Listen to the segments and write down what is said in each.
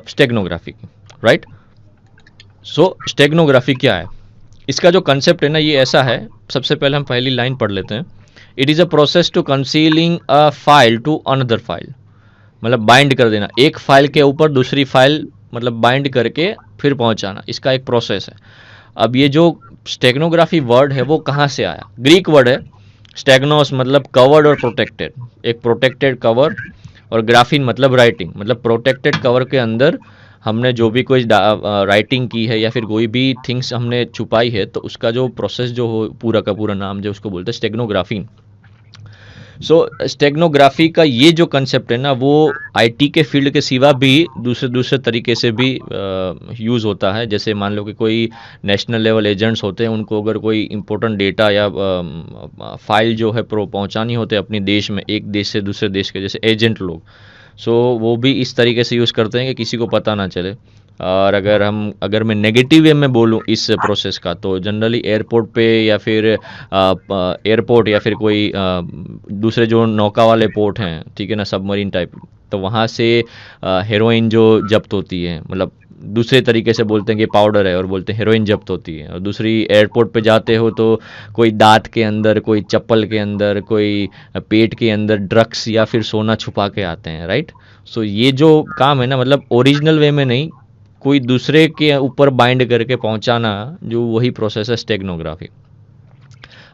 Steganography की, right. सो steganography क्या है, इसका जो कंसेप्ट है ना ये ऐसा है। सबसे पहले हम पहली लाइन पढ़ लेते हैं। It is a process to concealing a file to another file, मतलब बाइंड कर देना, एक फाइल के ऊपर दूसरी फाइल मतलब बाइंड करके फिर पहुंचाना, इसका एक प्रोसेस है। अब ये जो स्टेगनोग्राफी वर्ड है वो कहाँ से आया, ग्रीक वर्ड है। स्टेगनोस मतलब कवर्ड और प्रोटेक्टेड, एक प्रोटेक्टेड कवर, और ग्राफिन मतलब राइटिंग, मतलब प्रोटेक्टेड कवर के अंदर हमने जो भी कोई राइटिंग की है या फिर कोई भी थिंग्स हमने छुपाई है, तो उसका जो प्रोसेस जो हो, पूरा का पूरा नाम जो उसको बोलते हैं स्टेगनोग्राफी। सो स्टेगनोग्राफी का ये जो कंसेप्ट है ना वो आईटी के फील्ड के सिवा भी दूसरे दूसरे तरीके से भी यूज़ होता है। जैसे मान लो कि कोई नेशनल लेवल एजेंट्स होते हैं, उनको अगर कोई इंपॉर्टेंट डेटा या फाइल जो है पहुंचानी होते हैं अपने देश में, एक देश से दूसरे देश के, जैसे एजेंट लोग, सो वो भी इस तरीके से यूज़ करते हैं कि किसी को पता ना चले। और अगर मैं नेगेटिव वे में बोलूँ इस प्रोसेस का, तो जनरली एयरपोर्ट पे या फिर एयरपोर्ट या फिर कोई दूसरे जो नौका वाले पोर्ट हैं, ठीक है ना, सबमरीन टाइप, तो वहाँ से हेरोइन जो जब्त होती है, मतलब दूसरे तरीके से बोलते हैं कि पाउडर है और बोलते हैं हेरोइन जब्त होती है। और दूसरी एयरपोर्ट पे जाते हो तो कोई दांत के अंदर, कोई चप्पल के अंदर, कोई पेट के अंदर ड्रग्स या फिर सोना छुपा के आते हैं, राइट। सो ये जो काम है ना, मतलब ओरिजिनल वे में नहीं, कोई दूसरे के ऊपर बाइंड करके पहुंचाना, जो वही प्रोसेस है स्टेगनोग्राफी।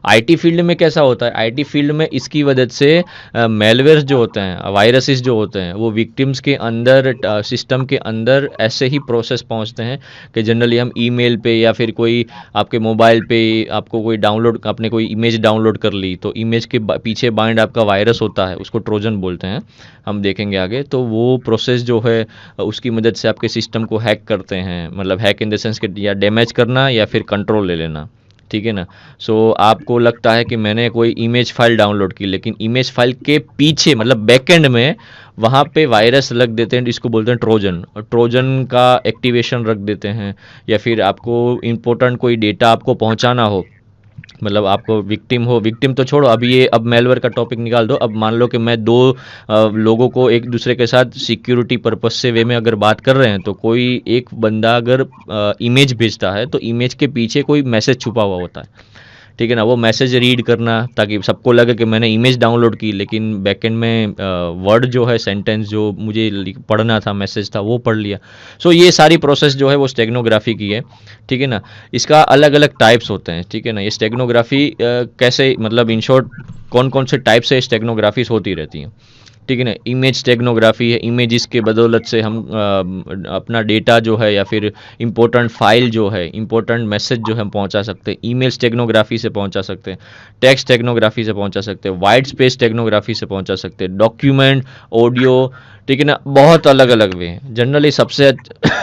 आईटी फील्ड में कैसा होता है, आईटी फील्ड में इसकी वजह से मेलवेयर्स जो होते हैं, वायरसेस जो होते हैं, वो विक्टिम्स के अंदर, सिस्टम के अंदर ऐसे ही प्रोसेस पहुंचते हैं कि जनरली हम ईमेल पे या फिर कोई आपके मोबाइल पे आपको कोई डाउनलोड, आपने कोई इमेज डाउनलोड कर ली, तो इमेज के पीछे बाइंड आपका वायरस होता है, उसको ट्रोजन बोलते हैं, हम देखेंगे आगे। तो वो प्रोसेस जो है उसकी मदद से आपके सिस्टम को हैक करते हैं, मतलब हैक इन द सेंस कि या डैमेज करना या फिर कंट्रोल ले लेना, ठीक है ना। सो आपको लगता है कि मैंने कोई इमेज फाइल डाउनलोड की, लेकिन इमेज फाइल के पीछे मतलब बैकएंड में वहाँ पे वायरस रख देते हैं, जिसको बोलते हैं ट्रोजन, और ट्रोजन का एक्टिवेशन रख देते हैं। या फिर आपको इम्पोर्टेंट कोई डेटा आपको पहुँचाना हो, मतलब आपको विक्टिम हो, विक्टिम तो छोड़ो, अब ये अब मेलवेयर का टॉपिक निकाल दो। अब मान लो कि मैं दो लोगों को एक दूसरे के साथ सिक्योरिटी पर्पस से वे में अगर बात कर रहे हैं, तो कोई एक बंदा अगर इमेज भेजता है, तो इमेज के पीछे कोई मैसेज छुपा हुआ होता है, ठीक है ना। वो मैसेज रीड करना, ताकि सबको लगे कि मैंने इमेज डाउनलोड की, लेकिन बैकएंड में वर्ड जो है, सेंटेंस जो मुझे पढ़ना था, मैसेज था, वो पढ़ लिया। सो ये सारी प्रोसेस जो है वो स्टेगनोग्राफी की है, ठीक है ना। इसका अलग अलग टाइप्स होते हैं, ठीक है ना। ये स्टेगनोग्राफी कैसे, मतलब इन शॉर्ट कौन कौन से टाइप से स्टेगनोग्राफीज होती रहती हैं, ठीक है ना। इमेज स्टेगनोग्राफी है, इमेजेस के बदौलत से हम अपना डेटा जो है या फिर इंपॉर्टेंट फाइल जो है, इंपॉर्टेंट मैसेज जो हम पहुंचा सकते हैं, ईमेल स्टेगनोग्राफी से पहुंचा सकते हैं, टेक्स्ट स्टेगनोग्राफी से पहुंचा सकते हैं, वाइट स्पेस स्टेगनोग्राफी से पहुंचा सकते हैं, डॉक्यूमेंट, ऑडियो, ठीक है ना। बहुत अलग अलग वे हैं। जनरली सबसे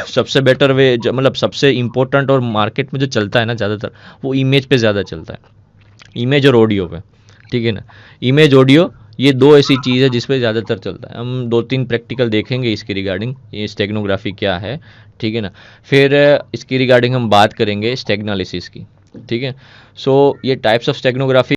सबसे बेटर वे, मतलब सबसे इंपॉर्टेंट और मार्केट में जो चलता है ना ज़्यादातर, वो इमेज पे ज़्यादा चलता है, इमेज और ऑडियो पे, ठीक है ना। इमेज ऑडियो ये दो ऐसी चीज़ है जिस पे ज़्यादातर चलता है। हम दो तीन प्रैक्टिकल देखेंगे इसके रिगार्डिंग, ये स्टेगनोग्राफी क्या है, ठीक है ना। फिर इसकी रिगार्डिंग हम बात करेंगे स्टेगनालिसिस की, ठीक है। सो ये टाइप्स ऑफ स्टेगनोग्राफी